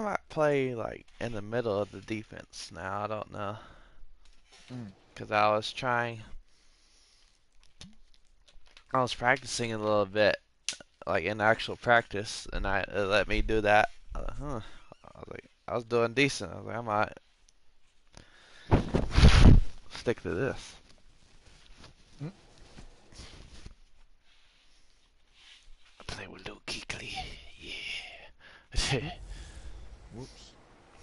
might play like in the middle of the defense now. I don't know. Because I was practicing a little bit, like in actual practice, and it let me do that. I was like, I was doing decent. I was like, I might stick to this. Play with Luke Kuechly, yeah. Whoops.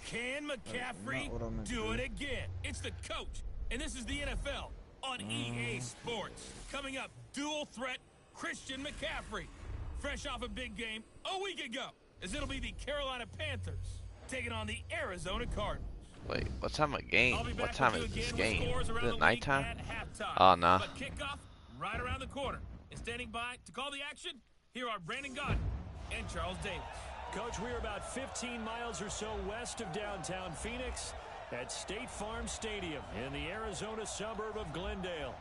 Can McCaffrey do it again? It's the coach, and this is the NFL on EA Sports. Coming up, dual threat Christian McCaffrey. Fresh off a big game a week ago, as it'll be the Carolina Panthers taking on the Arizona Cardinals. Wait, what time of game? What time is this game? Is it nighttime? Oh, no. But kickoff right around the corner. And standing by to call the action, here are Brandon Gaudin and Charles Davis. Coach, we're about 15 miles or so west of downtown Phoenix at State Farm Stadium in the Arizona suburb of Glendale.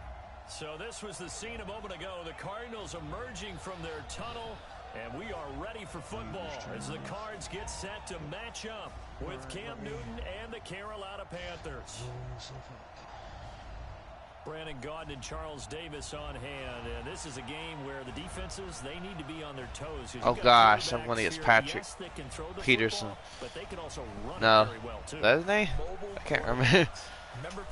So this was the scene a moment ago. The Cardinals emerging from their tunnel, and we are ready for football as the Cards get set to match up with Cam Newton and the Carolina Panthers. Brandon Gaudin and Charles Davis on hand, and this is a game where the defenses, they need to be on their toes. Oh gosh, I'm going to get Patrick Peterson. No, that's his name? I can't remember.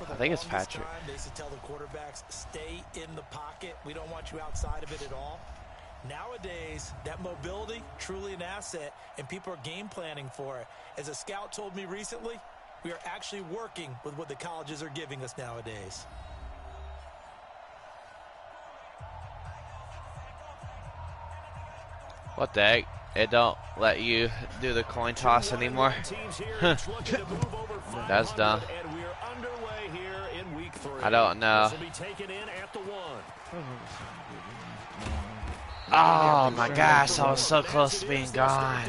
I think it's Patrick. They used to tell the quarterbacks, stay in the pocket. We don't want you outside of it at all. Nowadays, that mobility, truly an asset, and people are game planning for it. As a scout told me recently, we are actually working with what the colleges are giving us nowadays. What the heck? It don't let you do the coin toss anymore. That's dumb. I don't know. Oh my gosh, I was so close to being gone.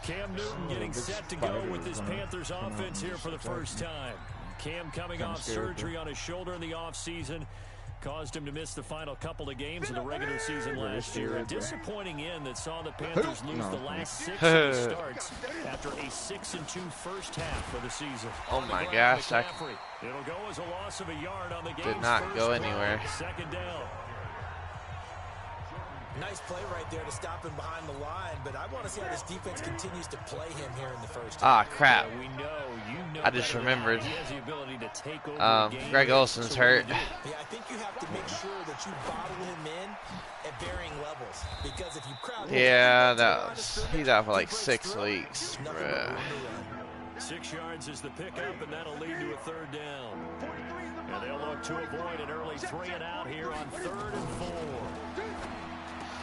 Cam Newton getting set to go with this Panthers offense here for the first time. Cam coming off surgery on his shoulder in the offseason. Caused him to miss the final couple of games of the regular season last year. A disappointing end that saw the Panthers lose the last 6 of the starts after a 6-2 first half of the season. Oh my gosh, it'll go as a loss of a yard on the game's did not go anywhere. Second down. Nice play right there to stop him behind the line, but I want to see how this defense continues to play him here in the first half. Ah, crap. I just remembered. Greg Olson's hurt. Yeah, I think you have to make sure that you bottle him in at varying levels, because if you crowd him, yeah, he's out for like 6 weeks. 6 yards is the pickup, and that'll lead to a third down. And they'll look to avoid an early 3 and out here on 3rd and 4.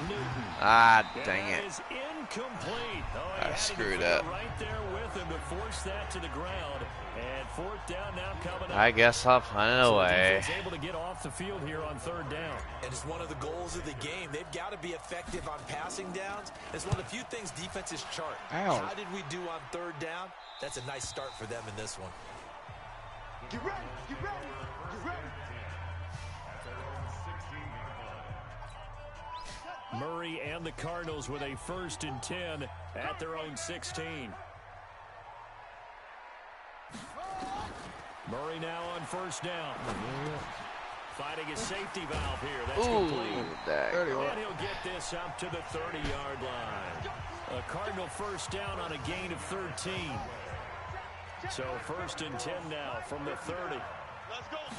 Newton. Ah, dang it. Is incomplete. I screwed up. Right there with him to force that to the ground. And 4th down now coming up. I guess I'll punt it away. So able to get off the field here on 3rd down. And it's one of the goals of the game. They've got to be effective on passing downs. It's one of the few things defenses chart. Ow. How did we do on 3rd down? That's a nice start for them in this one. Get ready, get ready, get ready. Murray and the Cardinals with a 1st and 10 at their own 16. Murray now on 1st down. Fighting a safety valve here. That's complete. And he'll get this up to the 30-yard line. A Cardinal 1st down on a gain of 13. So 1st and 10 now from the 30. Let's go, D.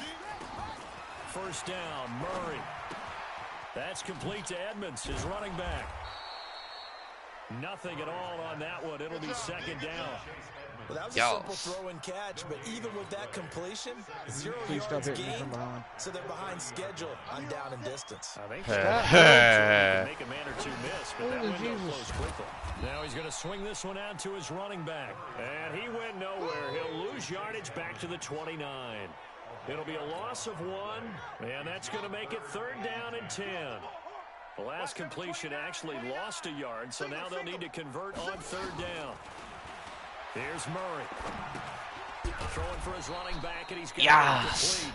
1st down, Murray. That's complete to Edmonds, his running back. Nothing at all on that one. It'll be 2nd down. Well, that was a simple throw and catch, but even with that completion, 0 yards gained, so they're behind schedule on down and distance. I think make a man or two miss, but that window closed quickly. Now he's going to swing this one out to his running back, and he went nowhere. He'll lose yardage back to the 29. It'll be a loss of 1, and that's going to make it 3rd down and 10. The last completion actually lost a yard, so now they'll need to convert on 3rd down. Here's Murray. Throwing for his running back, and he's got it complete.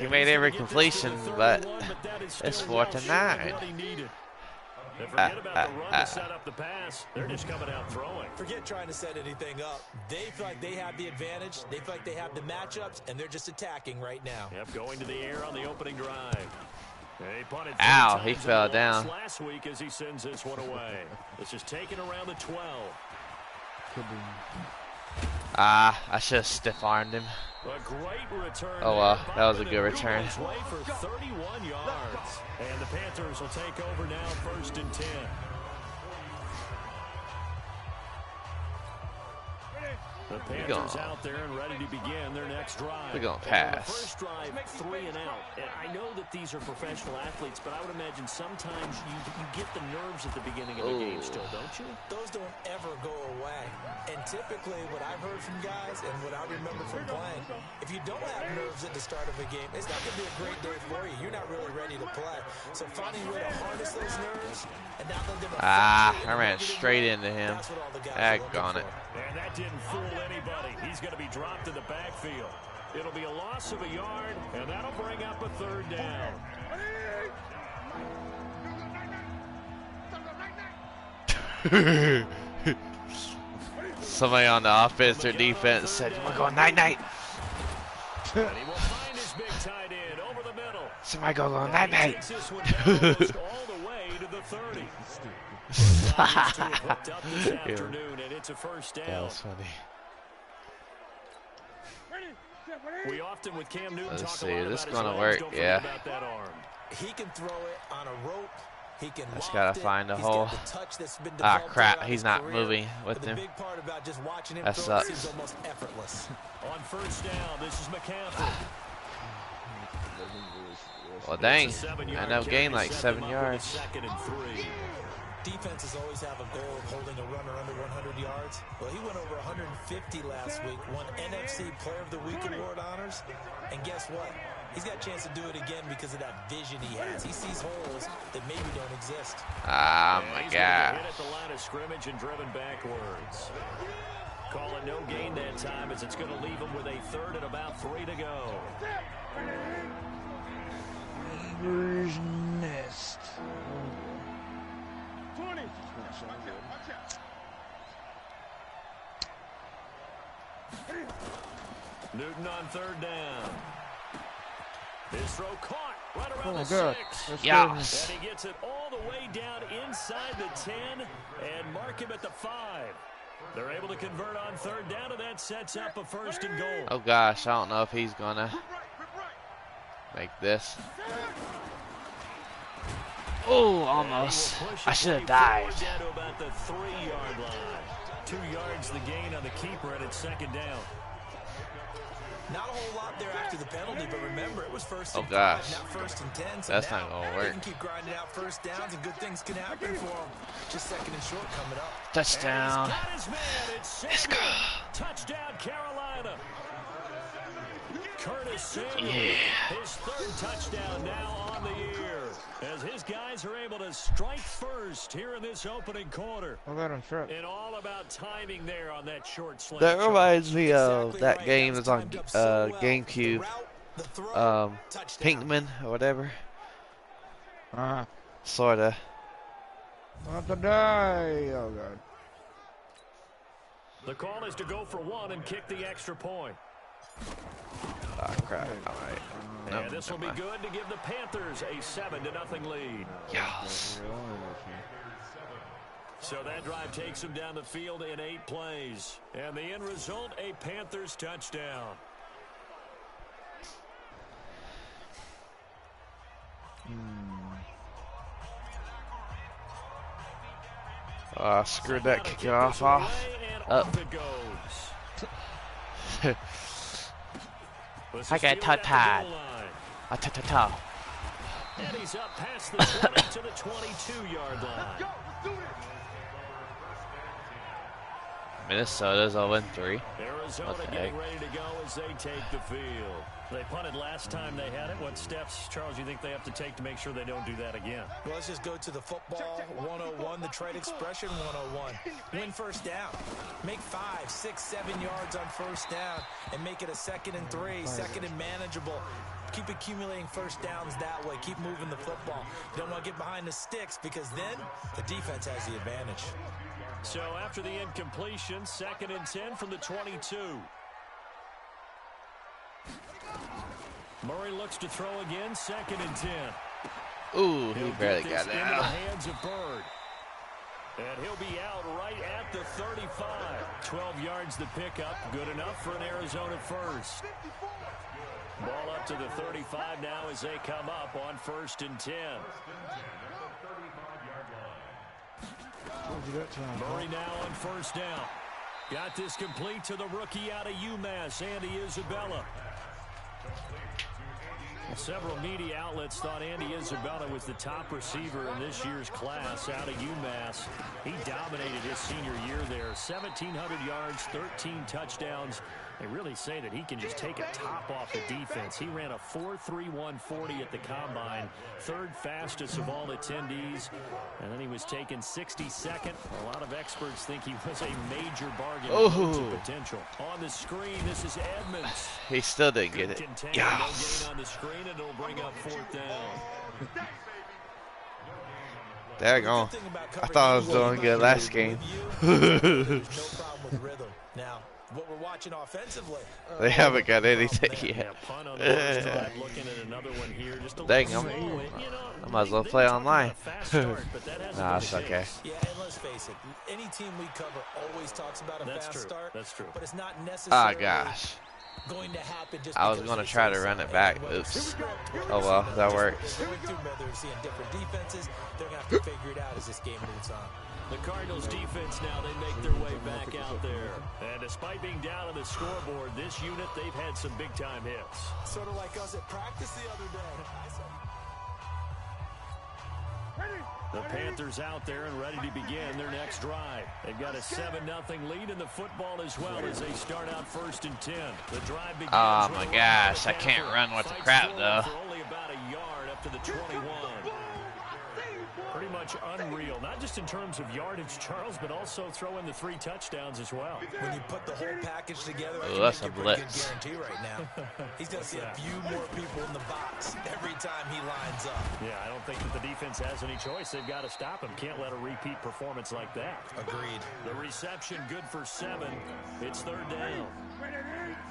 He made every completion, but it's 4th and 9. And forget about the run to set up the pass. They're just coming out throwing. Forget trying to set anything up. They feel like they have the advantage. They feel like they have the matchups, and they're just attacking right now. Yep, going to the air on the opening drive. He punted Ow, he fell down. Last week as he sends this one away. This is taken around the 12. I should have stiff-armed him. A great return. Oh well, that was a good return. Way for 31 yards. And the Panthers will take over now, 1st and 10. The Panthers out there and ready to begin their next drive. We're going to pass. The first drive, 3 and out. And I know that these are professional athletes, but I would imagine sometimes you get the nerves at the beginning of the game still, don't you? Those don't ever go away. And typically what I've heard from guys and what I remember from playing, if you don't have nerves at the start of a game, it's not going to be a great day for you. You're not really ready to play. So finding a way to harness those nerves and not let them I ran straight into him. Daggone it. And that didn't fool anybody. He's going to be dropped in the backfield. It'll be a loss of a yard, and that'll bring up a 3rd down. Somebody on the offense or defense said, "We're going night-night." And he will find his big tight end over the middle. Somebody go night-night. Takes this one down almost all the way to the 30. Hooked up this afternoon, and it's a 1st down. That was funny. We often with Cam Newton Let's talk see, a lot this about gonna his work, legs. Don't forget yeah. about that arm. He can throw it on a rope. He can Just loft gotta it. find a He's hole. got the touch that's been Ah, developed crap, throughout he's his not career. moving with But him. the big part about just watching him That throw sucks. is almost effortless. On 1st down, this is McCaffrey. Well, dang. It's a 7-yard I end up carry gaining to like set 7 them up with a yards. 2nd and 3. Defenses always have a goal of holding a runner under 100 yards. Well, he went over 150 last week, won NFC Player of the Week award honors. And guess what? He's got a chance to do it again because of that vision he has. He sees holes that maybe don't exist. Oh my He's gonna God. hit at the line of scrimmage and driven backwards. Call it no gain that time as it's going to leave him with a 3rd and about 3 to go. Beaver's Nest. 20. Watch out. Newton on 3rd down. His throw caught right around the God. 6. That's Yes. And he gets it all the way down inside the 10 and mark him at the 5. They're able to convert on 3rd down, and that sets up a 1st and goal. Oh gosh, I don't know if he's gonna make this. Oh, almost. I should have dived. Down to about the 3-yard line. 2 yards the gain on the keeper, and it's 2nd down. Not a whole lot there after the penalty, but remember, it was 1st and 5, gosh. not 1st and 10. So That's now not gonna they work. can keep grinding out 1st downs, and good things can happen for them. Just 2nd and short coming up. Touchdown. And he's got his man. It's Samuel. Touchdown, Carolina. Curtis Samuel, his 3rd touchdown now on the year, as his guys are able to strike first here in this opening quarter. I got him trapped. And all about timing there on that short slant. That reminds me of Exactly that right. game That's that's on timed up so well. GameCube. The route, the throw, touchdown. Pinkman or whatever. Sorta. Not to die. Oh, God. The call is to go for 1 and kick the extra point. Oh crap. Alright. And this will be good to give the Panthers a 7-0 lead. Yes. So that drive takes them down the field in 8 plays. And the end result, a Panthers touchdown. Screwed that kickoff off. Up. It goes. I got tied. Ta-ta-ta. And he's up past the 20 to the 22-yard line. Go. Let's do this. Minnesota's 0-3. Arizona What the getting heck? ready to go as they take the field. They punted last time they had it. What steps, Charles, you think they have to take to make sure they don't do that again? Well, let's just go to the football 101, the trade expression 101. Win 1st down. Make 5, 6, 7 yards on 1st down and make it a 2nd and 3, 2nd and manageable. Keep accumulating first downs that way. Keep moving the football. You don't want to get behind the sticks because then the defense has the advantage. So after the incompletion, 2nd and 10 from the 22. Murray looks to throw again, 2nd and 10. Ooh, he barely got it Into the out. hands of Bird. And he'll be out right at the 35. 12 yards to pick up. Good enough for an Arizona first. Ball up to the 35 now as they come up on 1st and 10. Murray now on 1st down. Got this complete to the rookie out of UMass, Andy Isabella. Several media outlets thought Andy Isabella was the top receiver in this year's class out of UMass. He dominated his senior year there. 1,700 yards, 13 touchdowns. They really say that he can just take a top off the defense. He ran a 4.3140 at the combine, 3rd fastest of all attendees. And then he was taken 62nd. A lot of experts think he was a major bargain to potential. On the screen, this is Edmonds. He still didn't get it. Yeah. No gain on the screen, and it'll bring up 4th down. Daggone. I thought I was doing good last game. There's no problem with rhythm. Now, what we're watching offensively. They haven't got anything yet. Looking at another one here, just a Dang, little I slow. might as well play online. Nah, It's it's okay. Yeah, and let's face it, any team we cover always talks about a fast start. That's true. But it's not necessarily Gosh. going to happen just I was because going to they try say to run so. it back. And whether it's Oops. script, whether Oh it's well, another that script works. they're going through, whether they're seeing different defenses, they're going to have to figure it out as this game moves on. The Cardinals defense now, they make their way back out there. And despite being down on the scoreboard, this unit, they've had some big-time hits. Sort of like us at practice the other day. The Panthers out there and ready to begin their next drive. They've got a 7-0 lead in the football as well as they start out 1st and 10. The drive begins. Oh my gosh, I can't run worth a crap though. For only about a yard up to the 21. Pretty much unreal, not just in terms of yardage, Charles, but also throw in the 3 touchdowns as well. When you put the whole package together, Ooh, that's a pretty good blitz. guarantee right now. He's going to see a few more people in the box every time he lines up. Yeah, I don't think that the defense has any choice. They've got to stop him. Can't let a repeat performance like that. Agreed. The reception good for 7. It's 3rd down.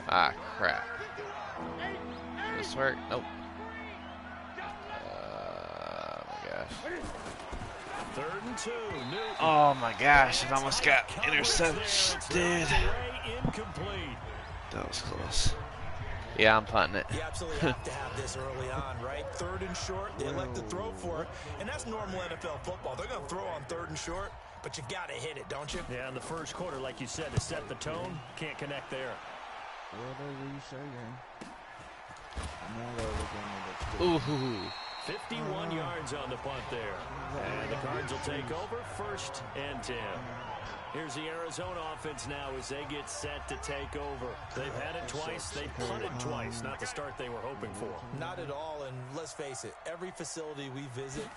Ah, crap. This work? Nope. Oh my gosh. 3rd and 2. Newton. Oh my gosh, it almost got intercepted. Incomplete. That was close. Yeah, I'm punting it. You absolutely have to have this early on, right? 3rd and short, they elect to throw for it, and that's normal NFL football. They're going to throw on 3rd and short, but you got to hit it, don't you? Yeah, in the first quarter, like you said, to set the tone, can't connect there. Ooh. 51 yards on the punt there. And the Cards will take over 1st and 10. Here's the Arizona offense now as they get set to take over. They've had it twice. They've punted twice. Not the start they were hoping for. Not at all, and let's face it, every facility we visit,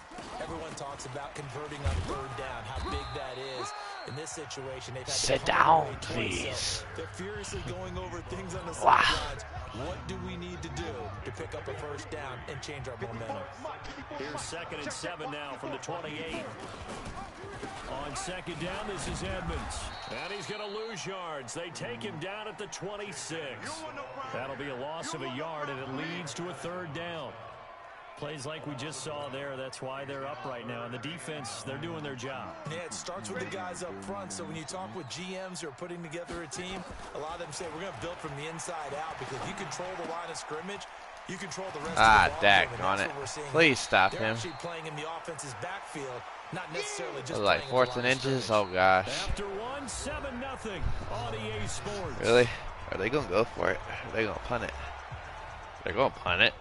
everyone talks about converting on 3rd down, how big that is. In this situation, they've had Sit to down, twice, please. so they're furiously going over things on the Wow. sidelines. What do we need to do to pick up a 1st down and change our momentum? Here's 2nd and 7 now from the 28. On 2nd down, this is Edmonds. And he's going to lose yards. They take him down at the 26. That'll be a loss of a yard, and it leads to a 3rd down. Plays like we just saw there. That's why they're up right now. And the defense, they're doing their job. Yeah, it starts with the guys up front. So when you talk with GMs who are putting together a team, a lot of them say we're going to build from the inside out because if you control the line of scrimmage, you control the rest of the ball game, and on that's it. what we're seeing. Please stop They're him. actually playing in the offense's backfield, not necessarily just Like playing 4th at the and line of inches? scrimmage. Oh gosh. After 1, 7-0 on EA Sports. Really? Are they going to go for it? Are they going to punt it? They're going to punt it.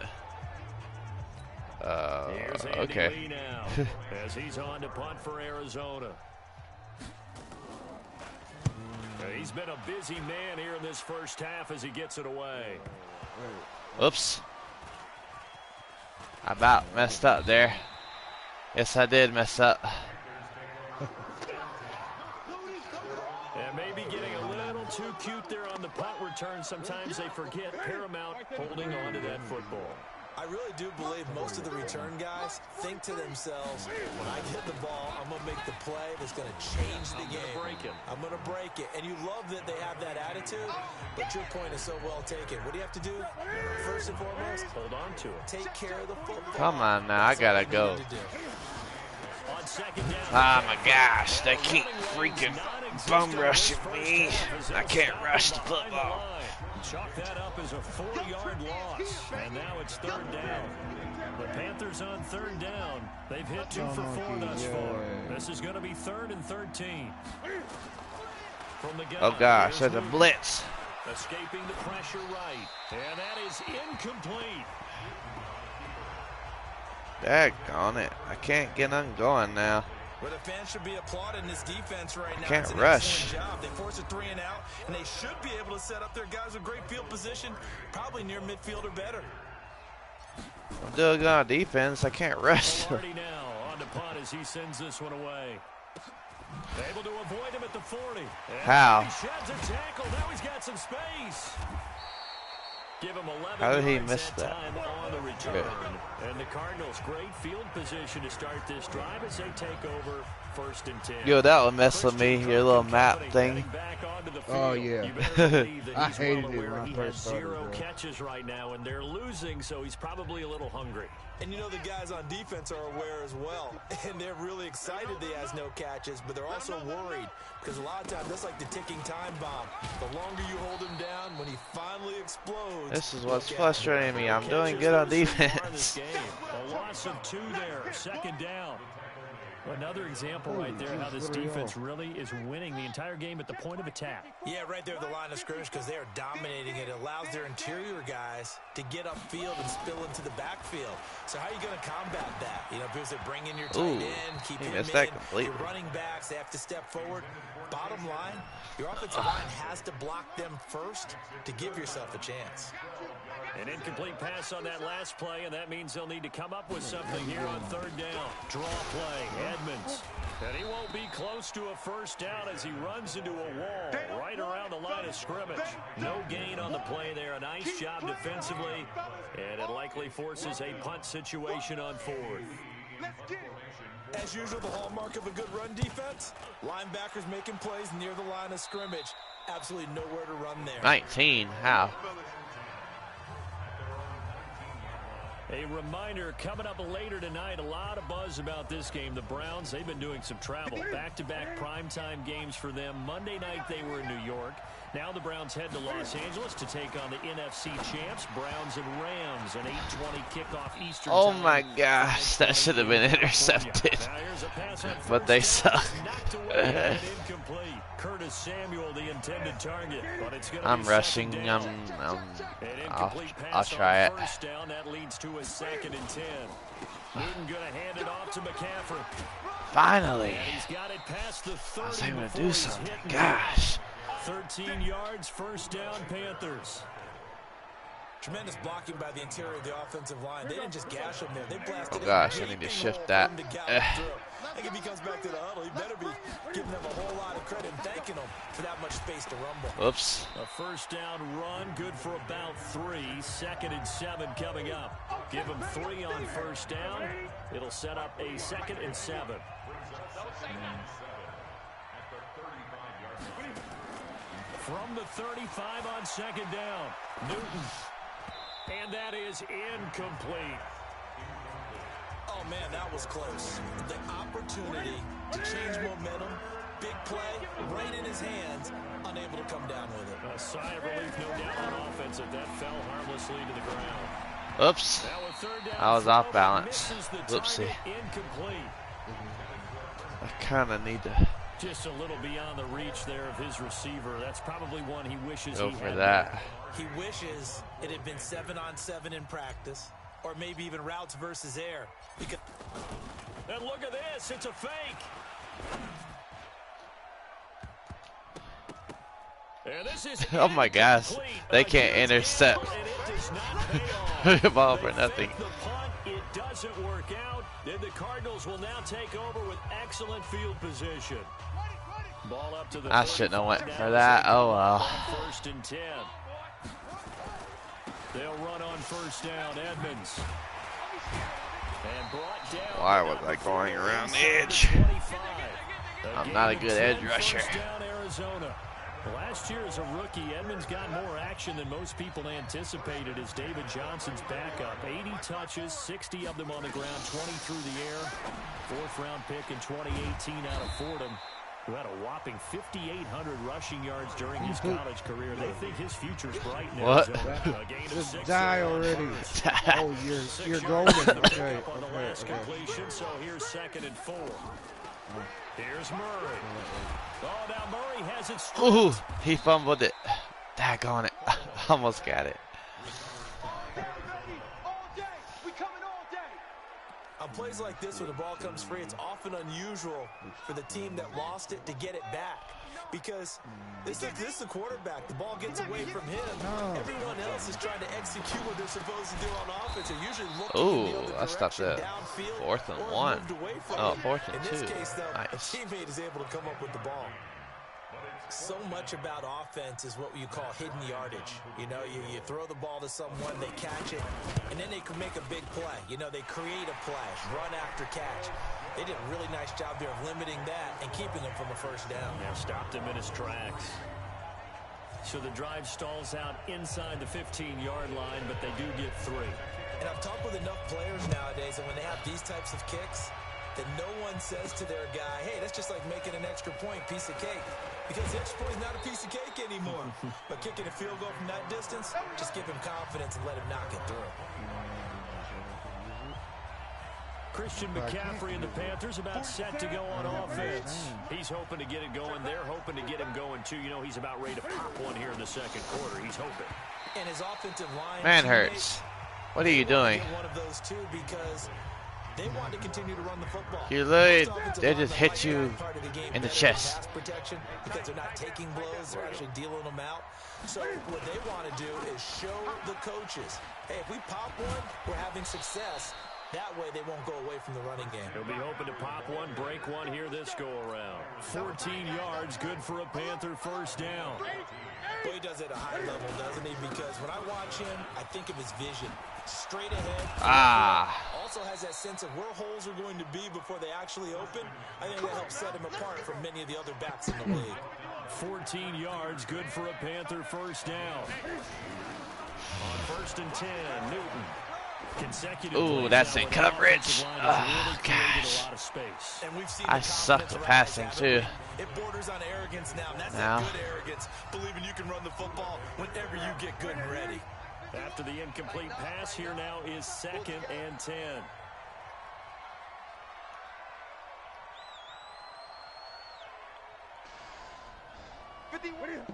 Here's Andy Okay. Lee now as he's on to punt for Arizona. He's been a busy man here in this first half as he gets it away. Oops. I about messed up there. Yes, I did mess up. And maybe getting a little too cute there on the punt return. Sometimes they forget Paramount holding on to that football. I really do believe most of the return guys think to themselves, when I get the ball, I'm going to make the play that's going to change the game. I'm going to break it. And you love that they have that attitude, but your point is so well taken. What do you have to do? First and foremost, hold on to it. Take care of the football. Come on now, I gotta go. Oh my gosh, they keep freaking bum rushing me. I can't rush the football. Chalk that up as a 4-yard loss. And now it's third down. The Panthers on third down. They've hit 2 for 4 thus far. This is going to be 3rd and 13. From the gun, Oh gosh, there's a blitz. Escaping the pressure right. And that is incomplete. Daggone it. I can't get going now. Well, the fans should be applauding this defense right now. Can't it's an rush. excellent job. They force a 3 and out, and they should be able to set up their guys with great field position, probably near midfield or better. I'm doing good on defense. I can't rush. Now on the punt as he sends this one away. Able to avoid him at the 40. And how? He sheds a tackle. Now he's got some space. Give him 11 How did he yards miss that? time on the return. And the Cardinals, great field position to start this drive as they take over 1st and 10. Yo, that would mess with me, your little map thing. Oh, yeah. I hated it when I first started. 0 catches right now, and they're losing, so he's probably a little hungry. And you know the guys on defense are aware as well. And they're really excited that he has no catches, but they're also worried. Because a lot of times, that's like the ticking time bomb. The longer you hold him down, when he finally explodes. This is what's frustrating me. I'm doing good on defense. A loss of 2 there, 2nd down. Another example right there how this defense really is winning the entire game at the point of attack. Yeah, right there at the line of scrimmage because they are dominating it. It allows their interior guys to get upfield and spill into the backfield. So how are you going to combat that? You know, because they bring in your tight end, keep him in. Your running backs, they have to step forward. Bottom line, your offensive line has to block them first to give yourself a chance. An incomplete pass on that last play, and that means they'll need to come up with something here on 3rd down. Draw play, Edmonds. And he won't be close to a 1st down as he runs into a wall right around the line of scrimmage. No gain on the play there. A nice job defensively, and it likely forces a punt situation on 4th. As usual, the hallmark of a good run defense, linebackers making plays near the line of scrimmage. Absolutely nowhere to run there. 19, how? A reminder coming up later tonight, a lot of buzz about this game. The Browns, they've been doing some travel. Back-to-back primetime games for them. Monday night they were in New York. Now the Browns head to Los Angeles to take on the NFC champs, Browns and Rams, an 8:20 kickoff Eastern Oh time. my gosh, that should have been intercepted. But they suck. Curtis Samuel, the intended target, but it's going to I'm be rushing. I'll try it. First down, that leads to a 2nd and 10. Newton going to hand it off to McCaffrey. Finally. And he's got it past the 30 I was able to before do he's something. hit. Gosh. 13 yards, 1st down, Panthers. Tremendous blocking by the interior of the offensive line. They didn't just gash him there. They blasted Oh gosh, I need to shift that. I think if he comes back to the huddle, he better be giving them a whole lot of credit and thanking them for that much space to rumble. Oops. A 1st down run, good for about 3. 2nd and 7 coming up. Give them 3 on 1st down. It'll set up a 2nd and 7. From the 35 on 2nd down, Newton. And that is incomplete. Oh, man, that was close. The opportunity to change momentum, big play, right in his hands, unable to come down with it. A sigh of relief, no doubt, on offense, that fell harmlessly to the ground. Oops. Now a 3rd down. I was off balance. Whoopsie. Incomplete. I kind of need to Just a little beyond the reach there of his receiver. That's probably one he wishes go he for had. that. He wishes it had been 7-on-7 in practice, or maybe even routes versus air. Because and look at this, it's a fake. And this is Oh my gosh, they can't intercept the ball for nothing. The punt, it doesn't work out. Then the Cardinals will now take over with excellent field position. Ball up to the I shouldn't have went for that. Oh well. 1st and 10. They'll run on first down. Edmonds. And brought down. Why was I going around the edge? I'm not a good edge rusher. Down Arizona. Last year as a rookie, Edmonds got more action than most people anticipated as David Johnson's backup. 80 touches, 60 of them on the ground, 20 through the air. Fourth-round pick in 2018 out of Fordham, who had a whopping 5,800 rushing yards during his college career. They think his future's bright in What? Arizona. A gain of Just 6 die on the already. first. Oh, you're 6 golden. yards on the Okay, pickup on the last completion, so here's 2nd and 4. Here's Murray. Oh, now Murray has it stripped. Ooh, he fumbled it. Daggone it. Almost got it. On plays like this where the ball comes free, it's often unusual for the team that lost it to get it back. Because this is the quarterback. The ball gets away from him. Everyone else is trying to execute what they're supposed to do on offense. They're usually looking in the other I stopped direction, that. downfield, 4th and or 1. moved away from Oh, it. 4th and 2. In this case, though, Nice. a teammate is able to come up with the ball. So much about offense is what you call hidden yardage. You know, you throw the ball to someone, they catch it, and then they can make a big play. You know, they create a play, run after catch. They did a really nice job there of limiting that and keeping him from a first down. Yeah, stopped him in his tracks. So the drive stalls out inside the 15-yard line, but they do get 3. And I've talked with enough players nowadays, and when they have these types of kicks, that no one says to their guy, hey, that's just like making an extra point, piece of cake. Because the extra point is not a piece of cake anymore. But kicking a field goal from that distance, just give him confidence and let him knock it through. Christian McCaffrey and the Panthers about set to go on offense. He's hoping to get it going. They're hoping to get him going, too. You know, he's about ready to pop one here in the second quarter. He's hoping. And his offensive line... Man hurts. What are you doing? One of those two because they want to continue to run the football. You literally, they just hit you in the chest. Pass protection because they're not taking blows, they're actually dealing them out. So what they want to do is show the coaches, hey, if we pop one, we're having success. That way they won't go away from the running game. He'll be hoping to pop one, break one here this go-around. 14 yards, good for a Panther first down. Boy, he does it at a high level, doesn't he? Because when I watch him, I think of his vision. Straight ahead. Also has that sense of where holes are going to be before they actually open. I think that helps set him apart from many of the other backs in the league. 14 yards, good for a Panther first down. On 1st and 10, Newton. Ooh, that's in coverage. Oh, gosh. I suck at passing, too. It borders on arrogance now, and that's that good arrogance, believing you can run the football whenever you get good and ready. After the incomplete pass, here now is 2nd and 10. 51. 51.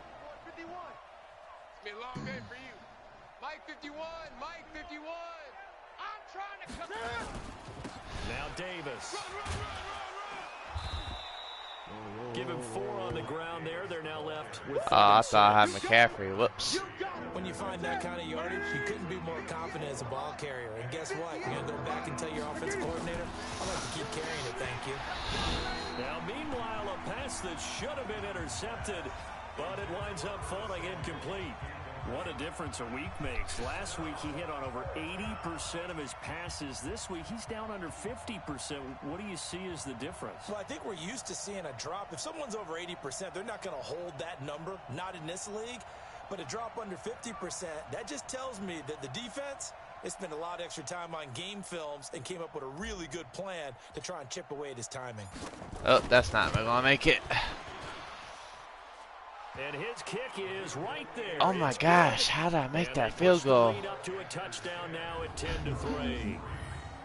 It's be a long day for you. Mike 51. Mike 51. I'm trying to come out. Now Davis. Give him 4 on the ground there. They're now left with I thought I had McCaffrey. Whoops. When you find that kind of yardage, you couldn't be more confident as a ball carrier. And guess what? You're going to go back and tell your offensive coordinator, I'd like to keep carrying it, thank you. Now, meanwhile, a pass that should have been intercepted, but it winds up falling incomplete. What a difference a week makes. Last week, he hit on over 80% of his passes. This week, he's down under 50%. What do you see as the difference? Well, I think we're used to seeing a drop. If someone's over 80%, they're not going to hold that number, not in this league. But a drop under 50%, that just tells me that the defense, they spent a lot of extra time on game films and came up with a really good plan to try and chip away at his timing. Oh, that's not going to make it. And his kick is right there. Oh my gosh, how did I make that field goal? Up to a touchdown now at 10-3.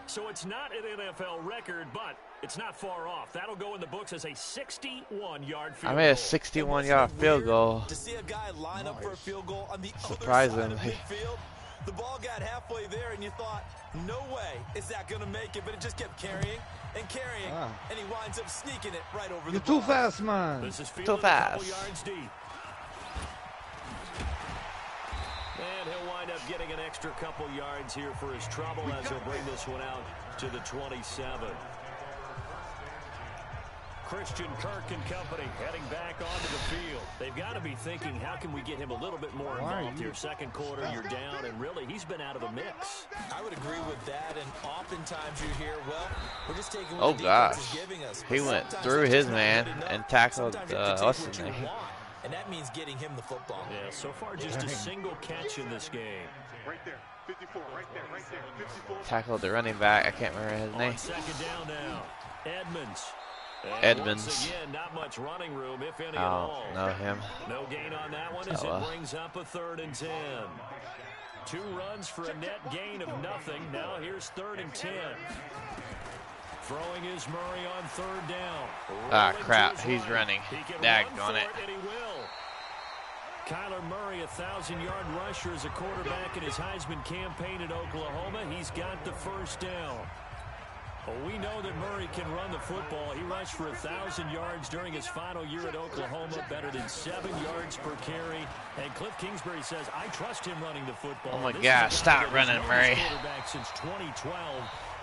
So it's not an NFL record, but it's not far off. That'll go in the books as a 61-yard field goal. I made a 61-yard field goal. To see a guy line up for a field goal on the surprisingly. other side of midfield, the ball got halfway there, and you thought, no way is that going to make it, but it just kept carrying and carrying, and he winds up sneaking it right over the ball. You're too fast, man. This is too fast. A couple yards deep. And he'll wind up getting an extra couple yards here for his trouble as he'll bring this one out to the 27. Christian Kirk and company heading back onto the field. They they've got to be thinking, how can we get him a little bit more involved here? Second quarter, you're down, and really, he's been out of the mix. I would agree with that, and oftentimes you hear, well, we're just taking Oh what the defense is gosh, giving us. he went through his man and tackled what's his name? And that means getting him the football. Yeah, so far just a single catch in this game. Right there, 54, right there, 54. Tackled the running back. I can't remember his name. On second down now, Edmonds. And Edmonds. Once again, not much running room, if any at Oh, all. know him. No gain on that one as it brings up a 3rd and 10. 2 runs for a net gain of nothing. Now here's 3rd and 10. Throwing is Murray on 3rd down. Ah, crap. He's running. He can Daggone run for it. And he will. Kyler Murray, a 1,000-yard rusher as a quarterback in his Heisman campaign at Oklahoma. He's got the 1st down. Well, we know that Murray can run the football. He rushed for 1,000 yards during his final year at Oklahoma, better than 7 yards per carry. And Cliff Kingsbury says, I trust him running the football. Oh my gosh, stop running, Murray. Quarterback since 2012.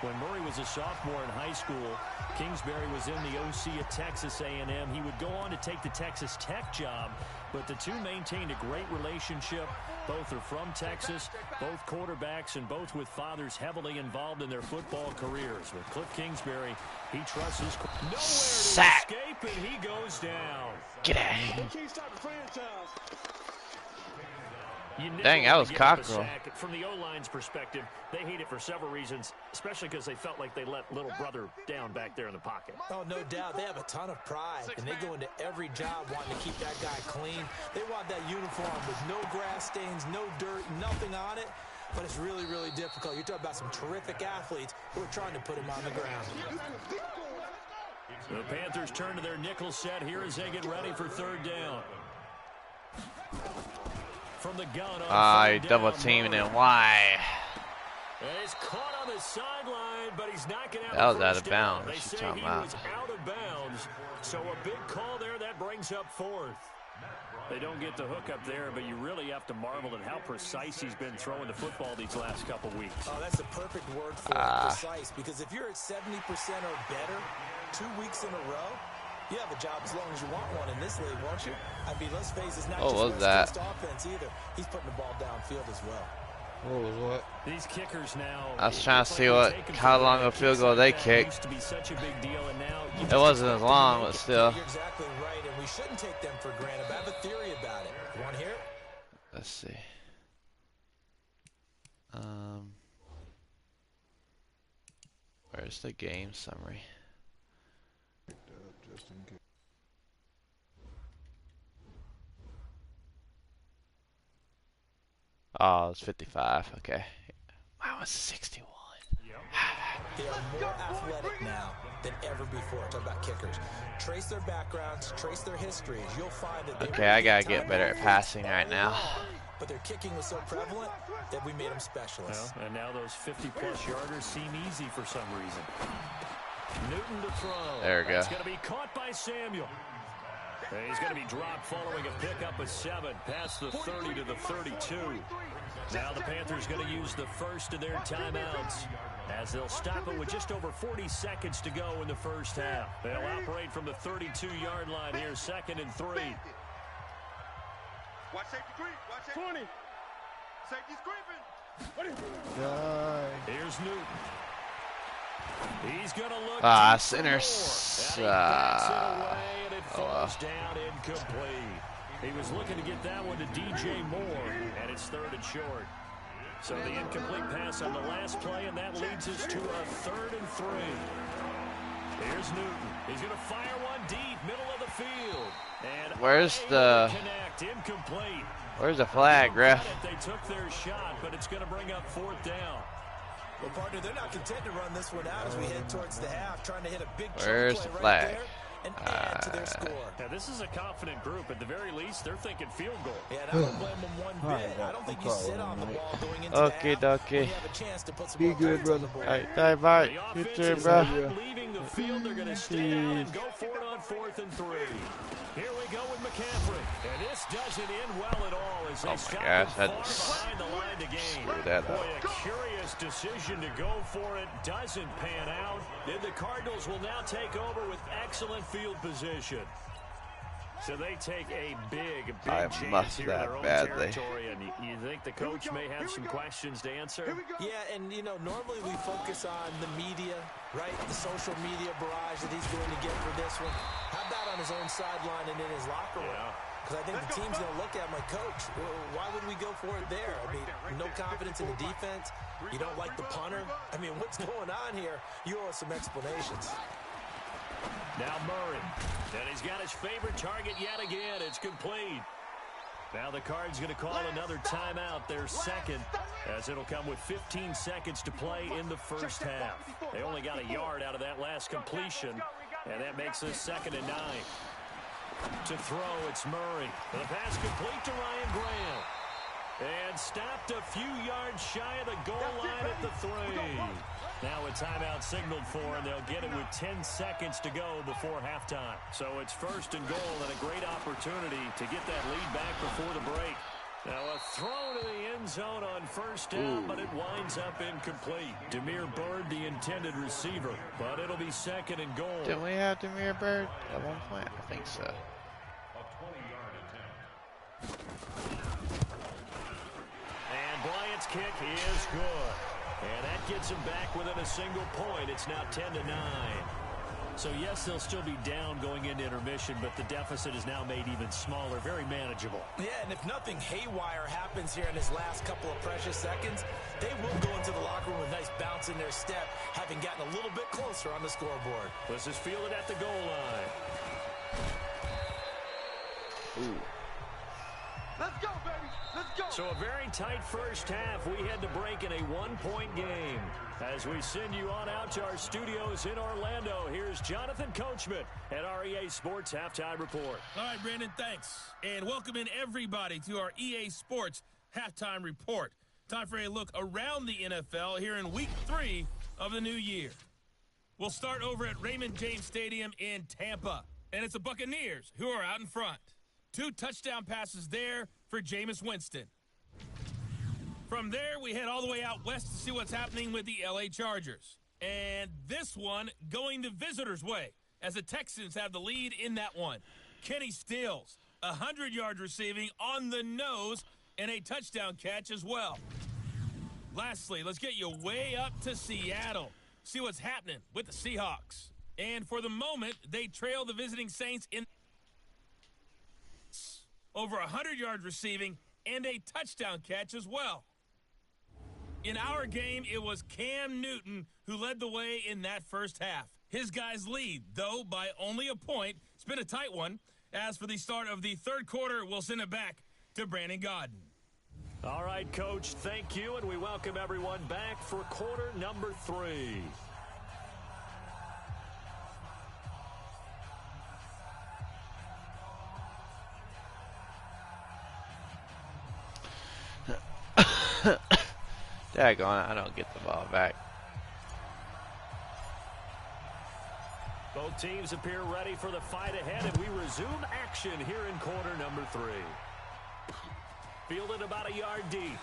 When Murray was a sophomore in high school, Kingsbury was in the OC at Texas A&M. He would go on to take the Texas Tech job, but the two maintained a great relationship. Both are from Texas, both quarterbacks, and both with fathers heavily involved in their football careers. With Cliff Kingsbury, he trusts his nowhere to escape, and he goes down. Get out. Dang, that was cockerel. From the O-line's perspective, they hate it for several reasons, especially because they felt like they let little brother down back there in the pocket. Oh, no doubt. They have a ton of pride, and they go into every job wanting to keep that guy clean. They want that uniform with no grass stains, no dirt, nothing on it. But it's really, really difficult. You're talking about some terrific athletes who are trying to put him on the ground. The Panthers turn to their nickel set here as they get ready for 3rd down. From the gun on double teaming him. Why? He's caught on the sideline, but he's not going to have That a was out first of bounds. down. They What you say talking he about? was out of bounds, so a big call there that brings up 4th. They don't get the hook up there, but you really have to marvel at how precise he's been throwing the football these last couple weeks. Oh, that's the perfect word for it, precise, because if you're at 70% or better 2 weeks in a row, you have a job as long as you want one in this league, won't you? I mean, let's face it, it's not just what was that? West Coast offense either. He's putting the ball downfield as well. What was what? These kickers now. I was trying to see how long a field goal they kicked. Used to be such a big deal, and now It wasn't as long, but still. You're exactly right, and we shouldn't take them for granted. But I have a theory about it. You want to hear it? Let's see. Where's the game summary? Just in case. Oh, it's 55. Okay. Mine was 61. They are more athletic now than ever before. Talk about kickers. Trace their backgrounds, trace their histories. You'll find that. Okay, I gotta get better at passing right now. But their kicking was so prevalent that we made them specialists. Well, and now those 50-plus yarders seem easy for some reason. Newton to throw. There we go. It's going to be caught by Samuel. And he's going to be dropped following a pickup of 7 past the 30 to the 32. Now the Panthers going to use the first of their timeouts as they'll stop it with just over 40 seconds to go in the first half. They'll operate from the 32-yard line here, 2nd and 3. Watch safety creep. Watch safety. 20. Safety's creeping. Here's Newton. He's going to look Center. and he backs it away, and it falls down incomplete. He was looking to get that one to DJ Moore, and it's 3rd and short. So the incomplete pass on the last play, and that leads us to a 3rd and 3. Here's Newton. He's going to fire one deep, middle of the field. And Where's the incomplete? Where's the flag, ref? They took their shot, but it's going to bring up 4th down. Well, partner, they're not content to run this one out as we head towards the half, trying to hit a big Where's play the right flag? there and add to their score. Now, this is a confident group. At the very least, they're thinking field goal. Yeah, and I don't blame them one bit. I don't think you sit on the ball going into Okay, the half okay. when you have a chance to put some Be more good, points on the brother. board. Alright, bye. The You offense too, is bro. not leaving the field. They're going to stay out and go for it on 4th and 3. Here we go with McCaffrey. And this doesn't end well at all as they stop him far behind the line to gain. Screw that Boy, up. a curious decision to go for it. Doesn't pan out. And the Cardinals will now take over with excellent field position. So they take a big I chance must here in their own badly. territory, and you think the coach may have some questions to answer? Yeah, and, you know, normally we focus on the media, right, the social media barrage that he's going to get for this one. How about on his own sideline and in his locker room? Because I think the team's going to look at my coach. Why would we go for it there? I mean, no confidence in the defense. You don't like the punter. I mean, what's going on here? You owe us some explanations. Now Murray. And he's got his favorite target yet again. It's complete. Now the Card's going to call another timeout, their second, as it'll come with 15 seconds to play in the first half. They only got a yard out of that last completion, and that makes this 2nd and 9. To throw, it's Murray. The pass complete to Ryan Graham. And stopped a few yards shy of the goal line at the 3. Now a timeout signaled for, and they'll get it with 10 seconds to go before halftime. So it's 1st and goal, and a great opportunity to get that lead back before the break. Now a throw to the end zone on 1st down, but it winds up incomplete. Demir Bird, the intended receiver, but it'll be 2nd and goal. Didn't we have Demir Bird at one point? I think so. And Bryant's kick is good. And that gets him back within a single point. It's now 10-9. So, yes, they'll still be down going into intermission, but the deficit is now made even smaller, very manageable. Yeah, and if nothing haywire happens here in his last couple of precious seconds, they will go into the locker room with a nice bounce in their step, having gotten a little bit closer on the scoreboard. This is fielded at the goal line. Ooh. Let's go, baby. Let's go. So a very tight first half. We had to break in a one-point game. As we send you on out to our studios in Orlando, here's Jonathan Coachman at REA Sports Halftime Report. All right, Brandon, thanks. And welcome in everybody to our EA Sports Halftime Report. Time for a look around the NFL here in Week 3 of the new year. We'll start over at Raymond James Stadium in Tampa. And it's the Buccaneers who are out in front. 2 touchdown passes there for Jameis Winston. From there, we head all the way out west to see what's happening with the LA Chargers. And this one going the visitors' way as the Texans have the lead in that one. Kenny Stills, 100 yards receiving on the nose and a touchdown catch as well. Lastly, let's get you way up to Seattle. See what's happening with the Seahawks. And for the moment, they trail the visiting Saints in over 100 yards receiving and a touchdown catch as well. In our game, it was Cam Newton who led the way in that first half. His guys lead, though, by only a point. It's been a tight one. As for the start of the third quarter, we'll send it back to Brandon Godden. All right, Coach, thank you, and we welcome everyone back for quarter number 3. Daggone it, I don't get the ball back. Both teams appear ready for the fight ahead, and we resume action here in quarter number 3. Fielded about a yard deep.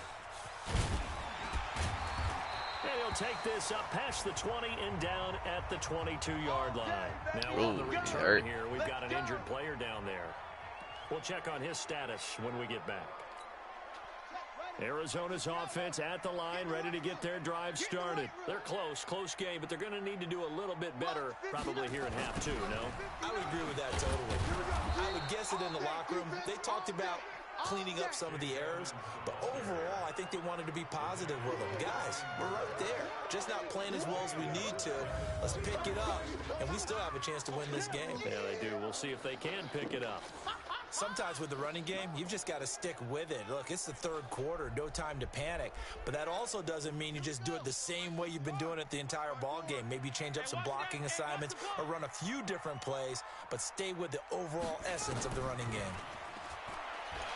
And he'll take this up past the 20 and down at the 22-yard line. Now on the return here, we've got an injured player down there. We'll check on his status when we get back. Arizona's offense at the line, ready to get their drive started. They're close game, but they're going to need to do a little bit better probably here in half 2, no? I would agree with that totally. I would guess it in the locker room. They talked about cleaning up some of the errors, but overall, I think they wanted to be positive with them. Guys, we're right there. Just not playing as well as we need to. Let's pick it up, and we still have a chance to win this game. Yeah, they do. We'll see if they can pick it up. Sometimes with the running game, you've just got to stick with it. Look, it's the third quarter, no time to panic. But that also doesn't mean you just do it the same way you've been doing it the entire ball game. Maybe change up some blocking assignments or run a few different plays, but stay with the overall essence of the running game.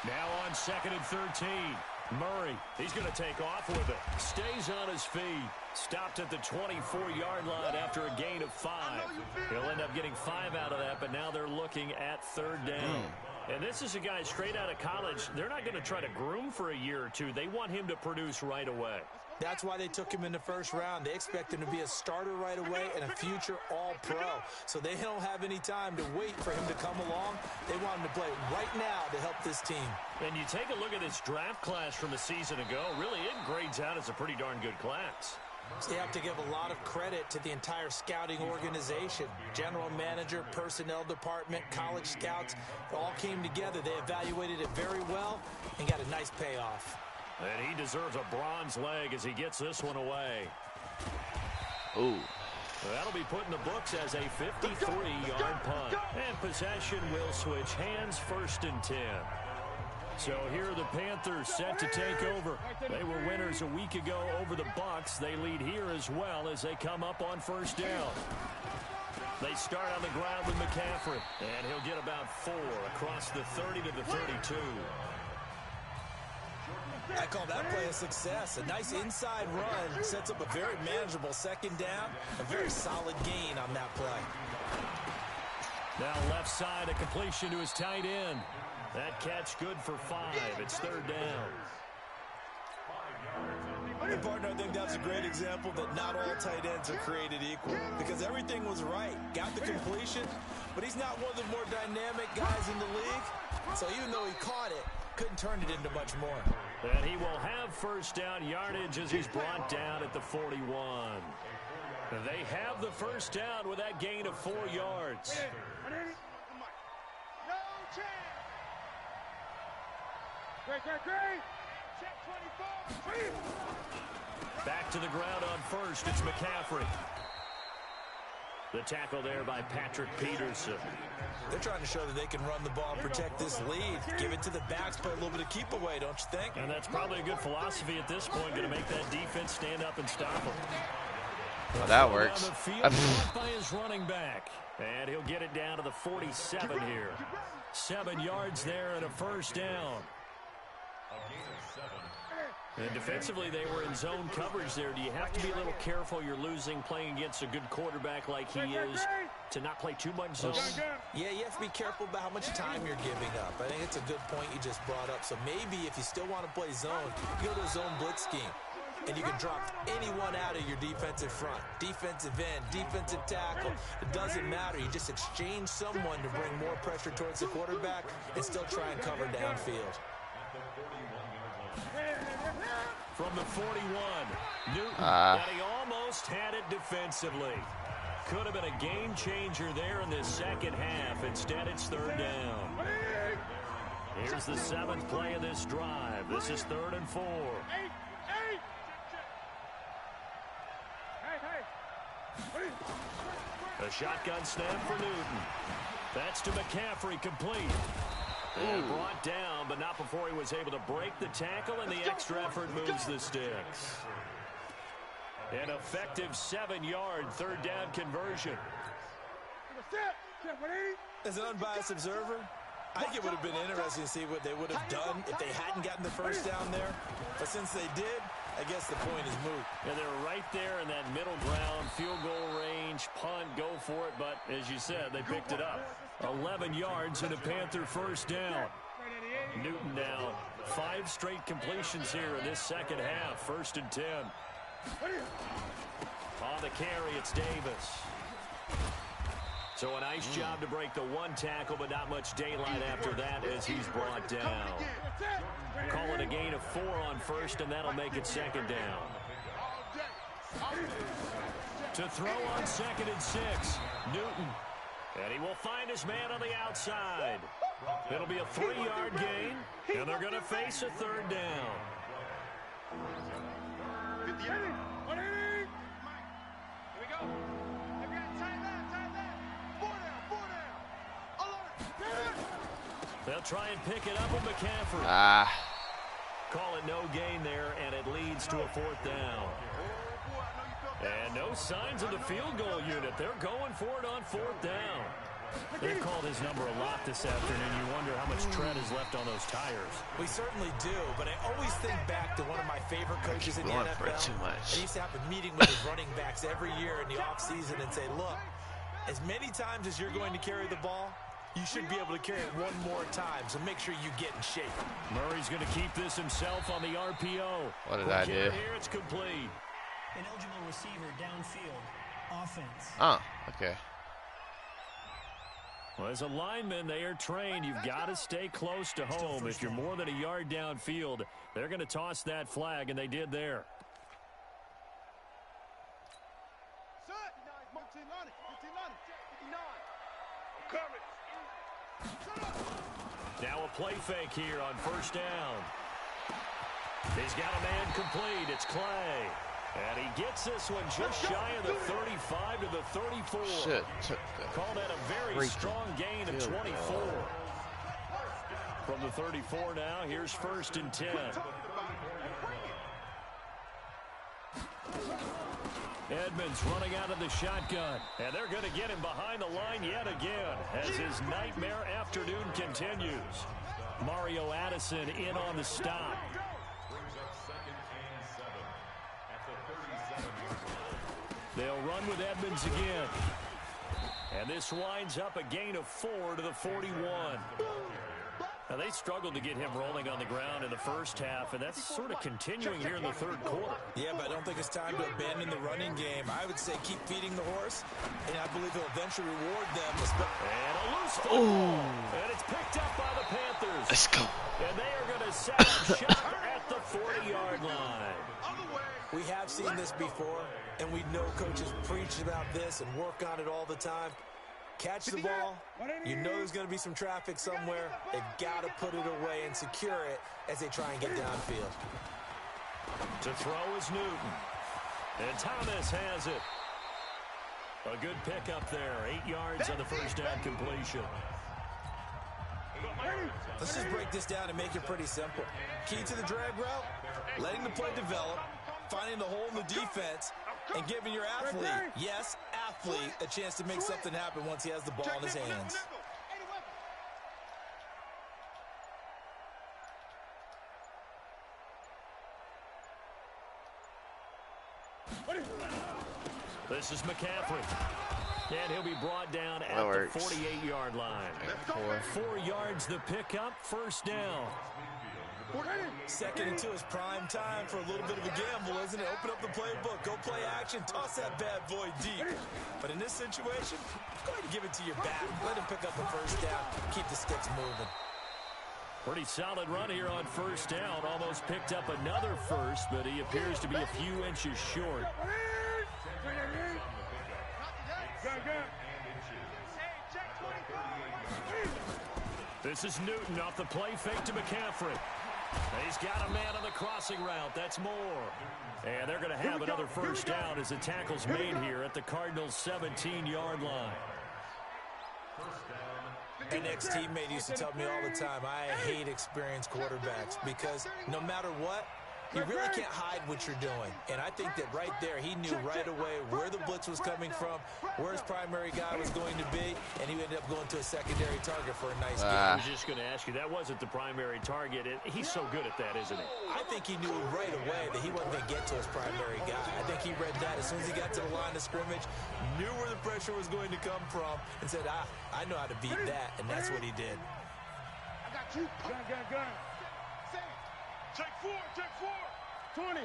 Now on 2nd and 13. Murray, he's going to take off with it. Stays on his feet. Stopped at the 24-yard line after a gain of 5. He'll end up getting 5 out of that, but now they're looking at 3rd down. And this is a guy straight out of college. They're not going to try to groom for a year or two. They want him to produce right away. That's why they took him in the first round. They expect him to be a starter right away and a future all-pro. So they don't have any time to wait for him to come along. They want him to play right now to help this team. And you take a look at this draft class from a season ago. Really, it grades out as a pretty darn good class. So you have to give a lot of credit to the entire scouting organization. General manager, personnel department, college scouts, all came together. They evaluated it very well and got a nice payoff. And he deserves a bronze leg as he gets this one away. Ooh. That'll be put in the books as a 53-yard punt. And possession will switch hands, 1st and 10. So here are the Panthers set to take over. They were winners a week ago over the Bucs. They lead here as well as they come up on 1st down. They start on the ground with McCaffrey. And he'll get about 4 across the 30 to the 32. I call that play a success. A nice inside run sets up a very manageable 2nd down. A very solid gain on that play. Now left side, a completion to his tight end. That catch good for 5. It's 3rd down. And partner, I think that's a great example that not all tight ends are created equal, because everything was right. Got the completion, but he's not one of the more dynamic guys in the league. So even though he caught it, couldn't turn it into much more. And he will have 1st down yardage as he's brought down at the 41. They have the 1st down with that gain of 4 yards. Back to the ground on 1st. It's McCaffrey. The tackle there by Patrick Peterson. They're trying to show that they can run the ball and protect this lead. Give it to the backs, play a little bit of keep away, don't you think? And that's probably a good philosophy at this point, going to make that defense stand up and stop him. Well, that works. Down the field by his running back. And he'll get it down to the 47 here. 7 yards there and a 1st down. And defensively, they were in zone coverage there. Do you have to be a little careful? You're losing playing against a good quarterback like he is to not play too much zone? Yeah, you have to be careful about how much time you're giving up. I think it's a good point you just brought up. So maybe if you still want to play zone, you go to a zone blitz scheme. And you can drop anyone out of your defensive front. Defensive end, defensive tackle. It doesn't matter. You just exchange someone to bring more pressure towards the quarterback and still try and cover downfield. From the 41, Newton, and he almost had it defensively. Could have been a game changer there in this 2nd half. Instead, it's 3rd down. Here's the 7th play of this drive. This is 3rd and 4. A shotgun snap for Newton. That's to McCaffrey, complete. And brought down, but not before he was able to break the tackle, and the extra effort moves the sticks. An effective 7-yard 3rd down conversion. As an unbiased observer, I think it would have been interesting to see what they would have done if they hadn't gotten the 1st down there. But since they did, I guess the point is moot. And they're right there in that middle ground, field goal range, punt, go for it. But as you said, they picked it up. 11 yards and a Panther 1st down. Newton now 5 straight completions here in this 2nd half. 1st and 10. On the carry, it's Davis. So a nice job to break the 1 tackle, but not much daylight after that as he's brought down. Call it a gain of 4 on 1st, and that'll make it 2nd down. To throw on 2nd and 6, Newton. And he will find his man on the outside. It'll be a 3-yard gain, and they're going to face a 3rd down. Here we go. Tight left. 4 down. They'll try and pick it up with McCaffrey. Call it no gain there, and it leads to a 4th down. And no signs of the field goal unit. They're going for it on 4th down. They've called his number a lot this afternoon. You wonder how much tread is left on those tires. We certainly do, but I always think back to one of my favorite coaches in the NFL. I used to have a meeting with his running backs every year in the offseason and say, look, as many times as you're going to carry the ball, You should be able to carry it one more time, so make sure you get in shape. Murray's going to keep this himself on the RPO. What did I do? Here, it's complete. Ineligible receiver downfield. Offense. Oh, okay. Well, as a lineman, they are trained. You've got to stay close to home. If you're more than a yard downfield, they're going to toss that flag, and they did there. Now a play fake here on first down. He's got a man complete. It's Clay. And he gets this one just shy of the 35 to the 34. Shit. Call that a very strong gain of 24. From the 34 now, here's 1st and 10. Edmonds running out of the shotgun. And they're going to get him behind the line yet again as his nightmare afternoon continues. Mario Addison in on the stop. They'll run with Edmonds again. And this winds up a gain of 4 to the 41. Now, they struggled to get him rolling on the ground in the first half, and that's sort of continuing here in the third quarter. Yeah, but I don't think it's time to abandon the running game. I would say keep feeding the horse, and I believe he'll eventually reward them. And a loose football. And it's picked up by the Panthers. Let's go. And they are going to set up shop at the 40-yard line. We have seen this before, and we know coaches preach about this and work on it all the time. Catch the ball. You know there's going to be some traffic somewhere. They've got to put it away and secure it as they try and get downfield. To throw is Newton. And Thomas has it. A good pickup there. 8 yards on the first down completion. Let's just break this down and make it pretty simple. Key to the drag route, letting the play develop, finding the hole in the defense, and giving your athlete, yes, athlete, a chance to make something happen once he has the ball in his hands. This is McCaffrey. And he'll be brought down at the 48-yard line. 4 yards the pickup, first down. 2nd and 2 is prime time for a little bit of a gamble, isn't it? Open up the playbook, go play action, toss that bad boy deep. But in this situation, go ahead and give it to your back. Let him pick up the first down, keep the sticks moving. Pretty solid run here on first down. Almost picked up another first, but he appears to be a few inches short. This is Newton off the play fake to McCaffrey. He's got a man on the crossing route. That's more. And they're going to have another first down as the tackle's made here at the Cardinals' 17-yard line. An ex-teammate used to tell me all the time, I hate experienced quarterbacks because no matter what, you really can't hide what you're doing. And I think that right there, he knew right away where the blitz was coming from, where his primary guy was going to be, and he ended up going to a secondary target for a nice game. I was just going to ask you, that wasn't the primary target. He's so good at that, isn't he? I think he knew right away that he wasn't going to get to his primary guy. I think he read that as soon as he got to the line of scrimmage, knew where the pressure was going to come from, and said, I know how to beat that, and that's what he did. I got you. Gun. Take 4. 20.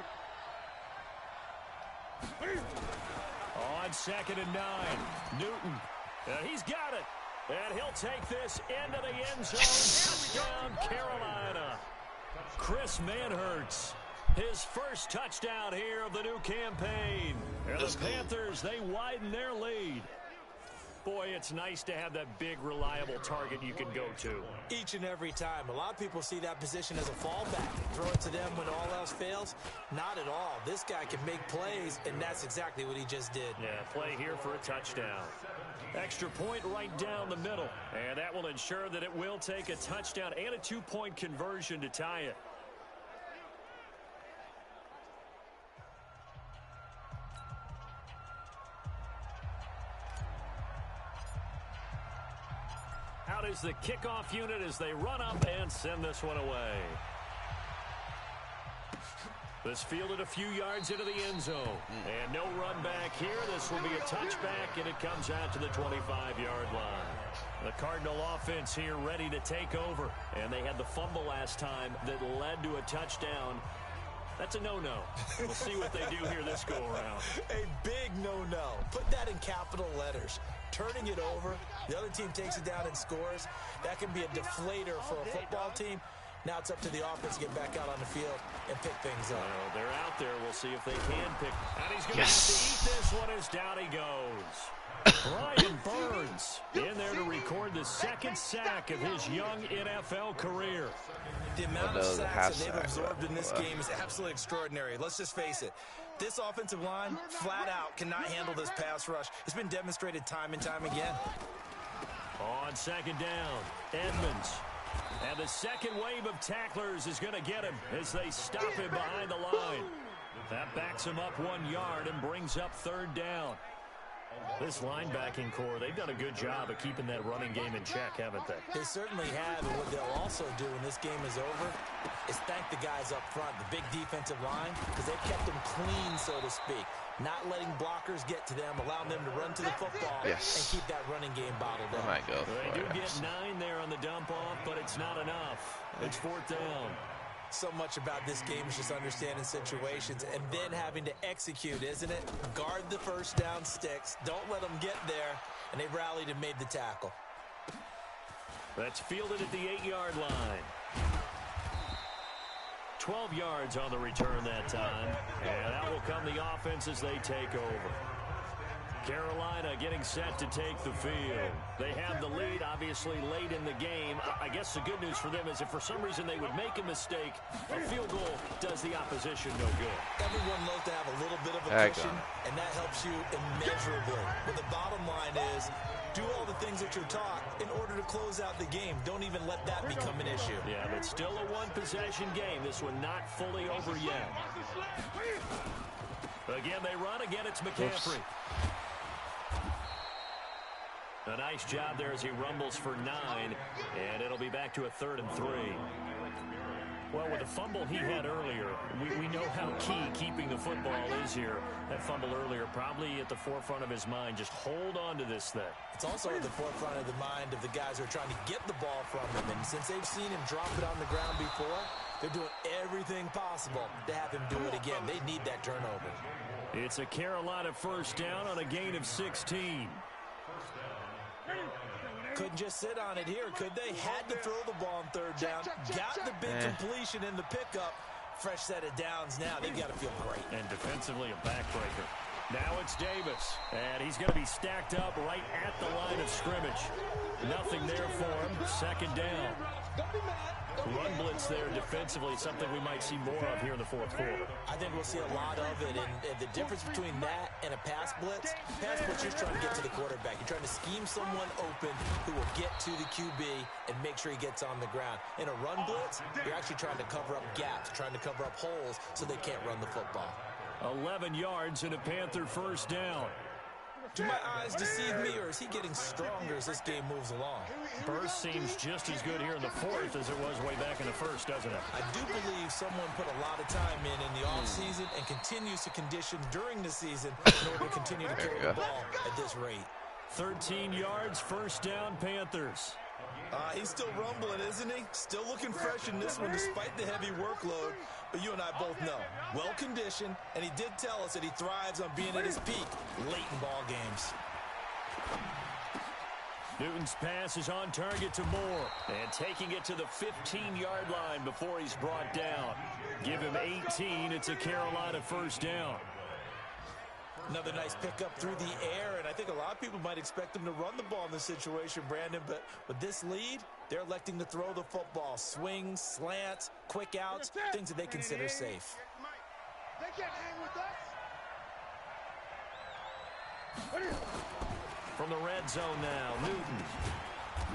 On 2nd and 9, Newton. He's got it. And he'll take this into the end zone. Touchdown, Carolina. Chris Manhertz. His first touchdown here of the new campaign. And the Panthers, they widen their lead. Boy, it's nice to have that big, reliable target you can go to. Each and every time. A lot of people see that position as a fallback. Throw it to them when all else fails. Not at all. This guy can make plays, and that's exactly what he just did. Yeah, play here for a touchdown. Extra point right down the middle. And that will ensure that it will take a touchdown and a 2-point conversion to tie it. Out is the kickoff unit as they run up and send this one away. This fielded a few yards into the end zone. And no run back here. This will be a touchback, and it comes out to the 25-yard line. The Cardinal offense here ready to take over. And they had the fumble last time that led to a touchdown. That's a no-no. We'll see what they do here this go-around. A big no-no. Put that in capital letters. Turning it over, the other team takes it down and scores. That can be a deflator for a football team. Now it's up to the offense to get back out on the field and pick things up. Well, they're out there. We'll see if they can pick. And he's going to have to eat this one as down he goes. Brian Burns in there to record the second sack of his young NFL career. The amount of sacks that they've absorbed in this game is absolutely extraordinary. Let's just face it. This offensive line, flat out, cannot handle this pass rush. It's been demonstrated time and time again. On second down, Edmonds. And the second wave of tacklers is going to get him as they stop him behind the line. That backs him up 1 yard and brings up third down. This linebacking core, they've done a good job of keeping that running game in check, haven't they? They certainly have, and what they'll also do when this game is over is thank the guys up front, the big defensive line, because they've kept them clean, so to speak. Not letting blockers get to them, allowing them to run to the football and keep that running game bottled up. I might go They do get 9 there on the dump-off, but it's not enough. It's fourth down. So much about this game is just understanding situations and then having to execute, isn't it? Guard the first down sticks. Don't let them get there. And they rallied and made the tackle. That's fielded at the 8-yard line. 12 yards on the return that time. And that will come the offense as they take over. Carolina getting set to take the field. They have the lead, obviously, late in the game. I guess the good news for them is if for some reason they would make a mistake, a field goal does the opposition no good. Everyone loves to have a little bit of a cushion, and that helps you immeasurably. But the bottom line is, do all the things that you're taught in order to close out the game. Don't even let that become an issue. Yeah, but still a one-possession game. This one not fully over yet. Again, they run. Again, it's McCaffrey. A nice job there as he rumbles for 9, and it'll be back to a 3rd and 3. Well, with the fumble he had earlier, we know how key keeping the football is here. That fumble earlier probably at the forefront of his mind. Just hold on to this thing. It's also at the forefront of the mind of the guys who are trying to get the ball from him. And since they've seen him drop it on the ground before, they're doing everything possible to have him do it again. They need that turnover. It's a Carolina first down on a gain of 16. Couldn't just sit on it here, could they? Had to throw the ball on third down. Got the big completion in the pickup. Fresh set of downs now. They've got to feel great. And defensively, a backbreaker. Now it's Davis. And he's going to be stacked up right at the line of scrimmage. Nothing there for him. Second down. Run blitz there defensively, something we might see more of here in the fourth quarter. I think we'll see a lot of it, and the difference between that and a pass blitz, you're trying to get to the quarterback. You're trying to scheme someone open who will get to the QB and make sure he gets on the ground. In a run blitz, you're actually trying to cover up gaps, trying to cover up holes so they can't run the football. 11 yards and a Panther first down. Do my eyes deceive me, or is he getting stronger as this game moves along? Burst seems just as good here in the fourth as it was way back in the first, doesn't it? I do believe someone put a lot of time in the offseason and continues to condition during the season in order to continue to carry the ball at this rate. 13 yards, first down, Panthers. He's still rumbling, isn't he? Still looking fresh in this one despite the heavy workload. But you and I both know, well-conditioned, and he did tell us that he thrives on being at his peak late in ball games. Newton's pass is on target to Moore. And taking it to the 15-yard line before he's brought down. Give him 18. It's a Carolina first down. Another nice pickup through the air, and I think a lot of people might expect him to run the ball in this situation, Brandon, but with this lead, they're electing to throw the football. Swings, slants, quick outs, things that they consider safe. They can't hang with us. From the red zone now, Newton.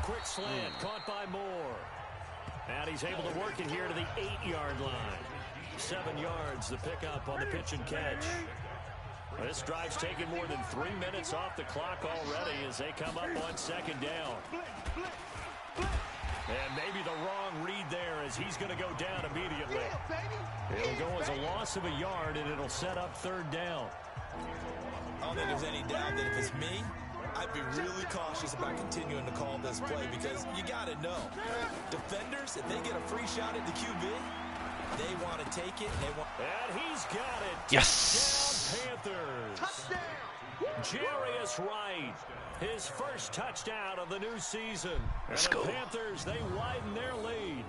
Quick slant, caught by Moore. And he's able to work it here to the 8-yard line. 7 yards, the pickup on the pitch and catch. This drive's taken more than 3 minutes off the clock already as they come up on second down. And maybe the wrong read there as he's going to go down immediately. It'll go as a loss of a yard, and it'll set up third down. I don't think there's any doubt that if it's me, I'd be really cautious about continuing to call this play because you got to know, defenders, if they get a free shot at the QB, they want to take it. And he's got it. Yes. Touchdown, Panthers. Jarius Wright, his first touchdown of the new season. Let's and the go. Panthers, they widen their lead.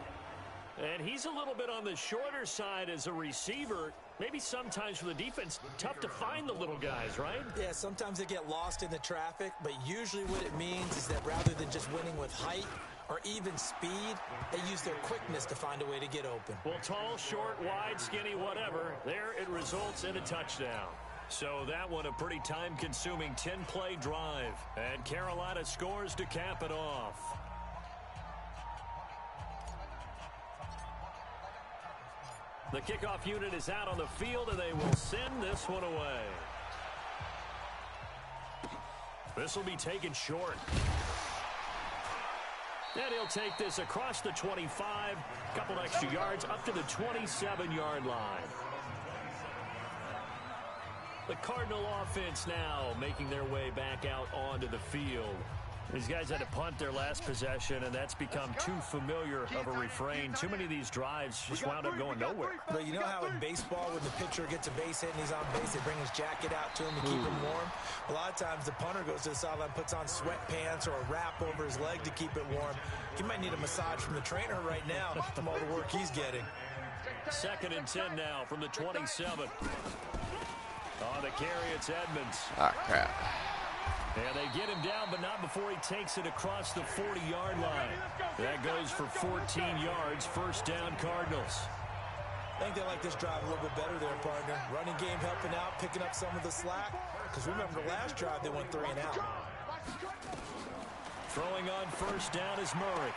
And he's a little bit on the shorter side as a receiver. Maybe sometimes for the defense, tough to find the little guys, right? Yeah, sometimes they get lost in the traffic, but usually what it means is that rather than just winning with height or even speed, they use their quickness to find a way to get open. Well, tall, short, wide, skinny, whatever, there it results in a touchdown. So that one a pretty time-consuming 10-play drive. And Carolina scores to cap it off. The kickoff unit is out on the field, and they will send this one away. This will be taken short. And he'll take this across the 25, couple extra yards up to the 27-yard line. The Cardinal offense now making their way back out onto the field. These guys had to punt their last possession, and that's become too familiar of a refrain. Too many of these drives just wound up going nowhere. But you know how in baseball, when the pitcher gets a base hit and he's on base, they bring his jacket out to him to keep him warm? A lot of times the punter goes to the sideline, puts on sweatpants or a wrap over his leg to keep it warm. He might need a massage from the trainer right now from all the work he's getting. 2nd and 10 now from the 27. On the carry, it's Edmonds. Ah, crap. And they get him down, but not before he takes it across the 40-yard line. That goes for 14 yards, first down Cardinals. I think they like this drive a little bit better there, partner. Running game helping out, picking up some of the slack. Because remember, the last drive they went 3 and out. Throwing on first down is Murray.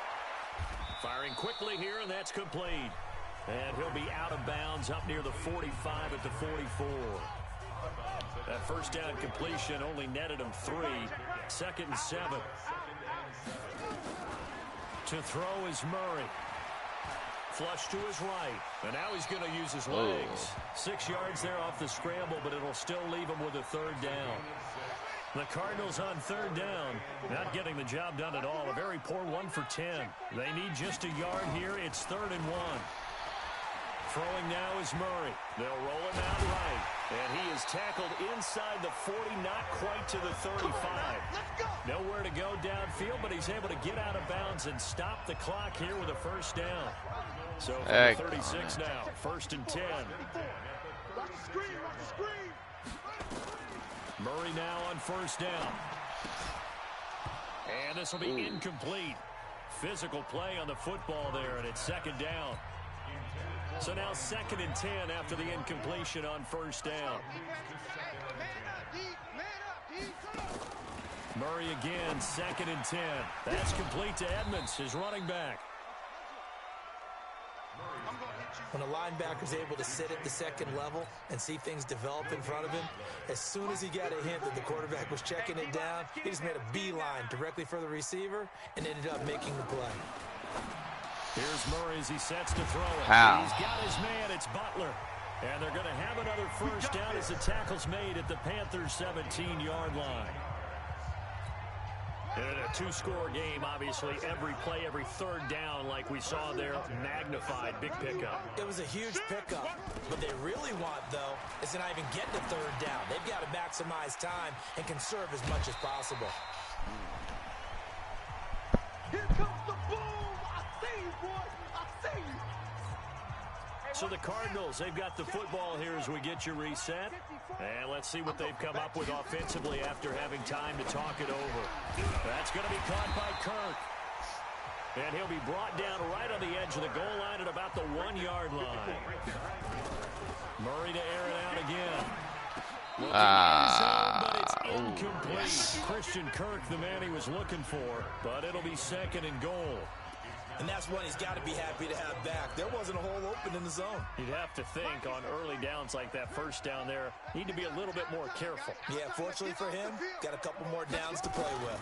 Firing quickly here, and that's complete. And he'll be out of bounds up near the 45 at the 44. That first down completion only netted him 3. 2nd and 7. To throw is Murray. Flush to his right. And now he's going to use his legs. 6 yards there off the scramble, but it'll still leave him with a 3rd down. The Cardinals on 3rd down, not getting the job done at all. A very poor 1 for 10. They need just a yard here. It's 3rd and 1. Throwing now is Murray. They'll roll him out right. And he is tackled inside the 40, not quite to the 35. Nowhere to go downfield, but he's able to get out of bounds and stop the clock here with a first down. So from the 36 now, 1st and 10. Murray now on first down. And this will be incomplete. Physical play on the football there, and it's 2nd down. So now 2nd and 10 after the incompletion on first down. Murray again, 2nd and 10. That's complete to Edmonds, his running back. When a linebacker's able to sit at the 2nd level and see things develop in front of him, as soon as he got a hint that the quarterback was checking it down, he just made a beeline directly for the receiver and ended up making the play. Here's Murray as he sets to throw it. How? He's got his man. It's Butler. And they're going to have another first down as the tackle's made at the Panthers' 17-yard line. In a 2-score game, obviously, every play, every 3rd down, like we saw there, magnified. Big pickup. It was a huge pickup. What they really want, though, is to not even get to 3rd down. They've got to maximize time and conserve as much as possible. Here comes the boom! I see you, boys! I see you! So the Cardinals, they've got the football here as we get you reset. And let's see what they've come up with offensively after having time to talk it over. That's going to be caught by Kirk. And he'll be brought down right on the edge of the goal line at about the 1-yard line. Murray to air it out again. But it's incomplete. Yes. Christian Kirk, the man he was looking for, but it'll be 2nd and goal. And that's one he's got to be happy to have back. There wasn't a hole open in the zone. You'd have to think on early downs like that first down there, need to be a little bit more careful. Yeah, fortunately for him, got a couple more downs to play with.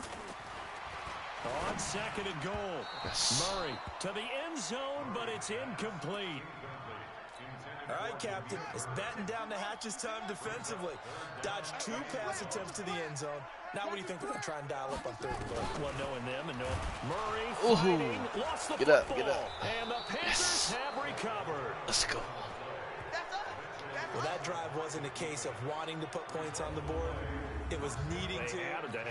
On 2nd and goal. Yes. Murray to the end zone, but it's incomplete. All right, Captain, it's batten down the hatches time defensively. Dodged 2 pass attempts to the end zone. Now what do you think they're going to try and dial up on third and goal? Well, knowing them and knowing Murray fighting, lost the Get football. up, get up. And the Panthers have recovered. Let's go. Well, that drive wasn't a case of wanting to put points on the board. It was needing to,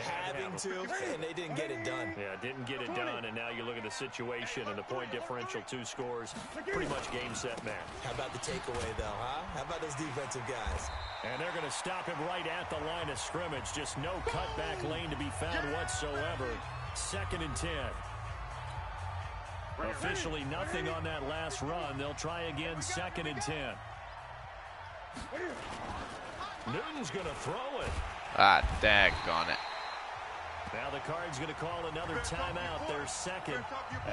having to, and they didn't get it done. Yeah, didn't get it done, and now you look at the situation and the point differential, 2 scores, pretty much game, set, match. How about the takeaway, though, huh? How about those defensive guys? And they're going to stop him right at the line of scrimmage. Just no cutback lane to be found whatsoever. 2nd and 10. Officially nothing on that last run. They'll try again, 2nd and 10. Newton's going to throw it. Ah, daggone it. Now the Cards going to call another timeout, their second,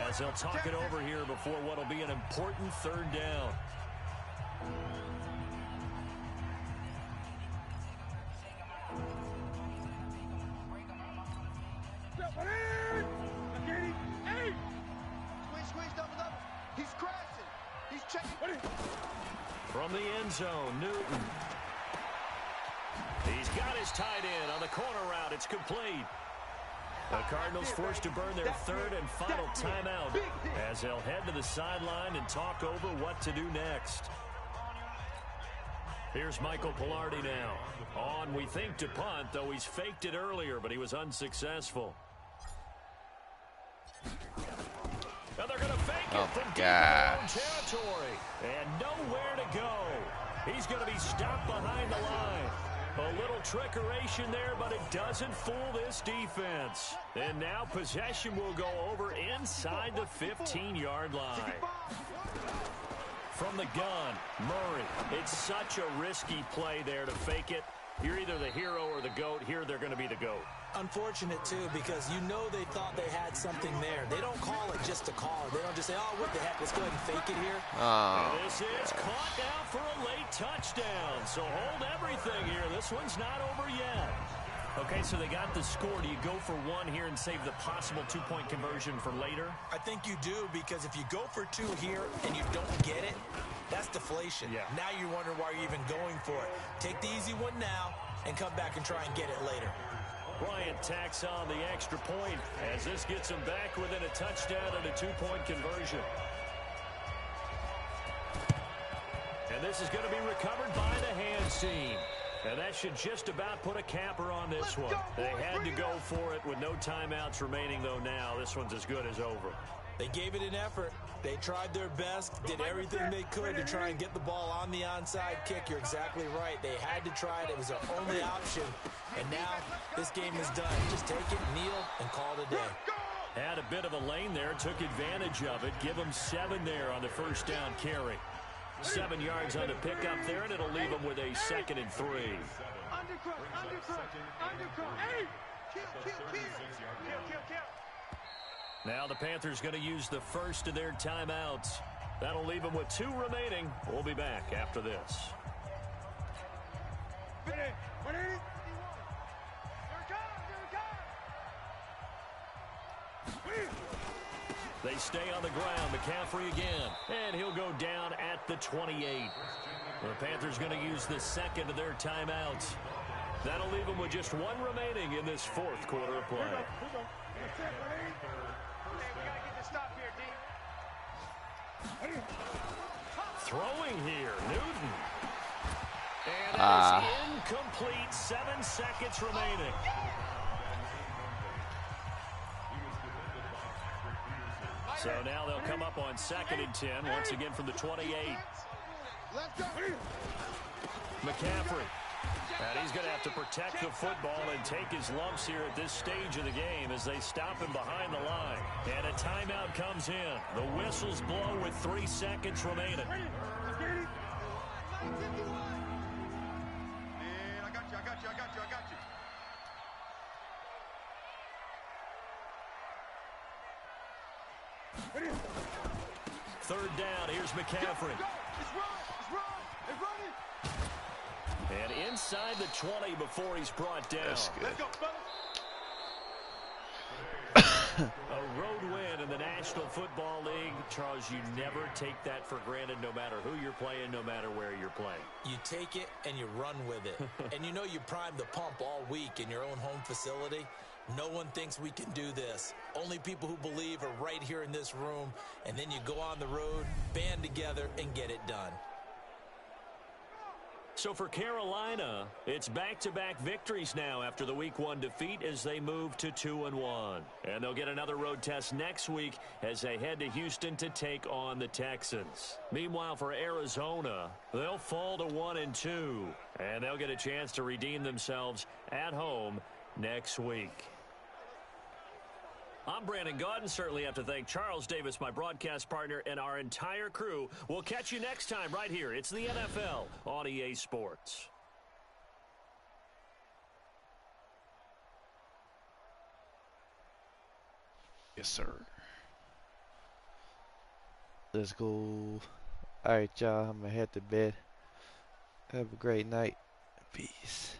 as they'll talk it over here before what will be an important 3rd down. He's crashing. He's checking. From the end zone, Newton. He's got his tight end on the corner route. It's complete. The Cardinals forced to burn their 3rd and final timeout as they'll head to the sideline and talk over what to do next. Here's Michael Pilardi now. On, we think, to punt, though he's faked it earlier, but he was unsuccessful. Now they're going to fake it from deep in their own territory. And nowhere to go. He's going to be stopped behind the line. A little trickeration there, but it doesn't fool this defense. And now possession will go over inside the 15-yard line. From the gun, Murray. It's such a risky play there to fake it. You're either the hero or the GOAT. Here they're going to be the GOAT. Unfortunate, too, because you know they thought they had something there. They don't call it just to call it. They don't just say, oh, what the heck, let's go ahead and fake it here. Oh, this is caught now for a late touchdown. So hold everything here. This one's not over yet. Okay, so they got the score. Do you go for 1 here and save the possible 2-point conversion for later? I think you do, because if you go for 2 here and you don't get it, that's deflation. Yeah. Now you wonder why you're even going for it. Take the easy one now and come back and try and get it later. Bryant tacks on the extra point as this gets him back within a touchdown and a 2-point conversion. And this is going to be recovered by the hands team. And that should just about put a capper on this one. They had to go for it with no timeouts remaining, though. Now this one's as good as over. They gave it an effort. They tried their best, did everything they could to try and get the ball on the onside kick. You're exactly right. They had to try it. It was their only option. And now this game is done. Just take it, kneel, and call it a day. Had a bit of a lane there, took advantage of it. Give them 7 there on the 1st down carry. 7 yards on the pickup there, and it'll leave them with a 2nd and 3. Now the Panthers going to use the first of their timeouts. That'll leave them with 2 remaining. We'll be back after this. They stay on the ground. McCaffrey again. And he'll go down at the 28. The Panthers going to use the 2nd of their timeouts. That'll leave them with just 1 remaining in this 4th quarter of play. Throwing here, Newton. And it is incomplete. 7 seconds remaining. So now they'll come up on 2nd and 10, once again from the 28. McCaffrey. And he's going to have to protect the football and take his lumps here at this stage of the game as they stop him behind the line. And a timeout comes in. The whistles blow with 3 seconds remaining. I got you. 3rd down, here's McCaffrey. And inside the 20 before he's brought down. That's good. Let's go, fellas. A road win, and the National Football League, Charles, you never take that for granted no matter who you're playing, no matter where you're playing. You take it and you run with it. And you know you primed the pump all week in your own home facility. No one thinks we can do this. Only people who believe are right here in this room. And then you go on the road, band together, and get it done. So for Carolina, it's back-to-back victories now after the Week 1 defeat as they move to 2-1. And they'll get another road test next week as they head to Houston to take on the Texans. Meanwhile, for Arizona, they'll fall to 1-2. And they'll get a chance to redeem themselves at home next week. I'm Brandon Gaudin. Certainly have to thank Charles Davis, my broadcast partner, and our entire crew. We'll catch you next time right here. It's the NFL on EA Sports. Yes, sir. Let's go. Alright, y'all. I'm going to head to bed. Have a great night. Peace.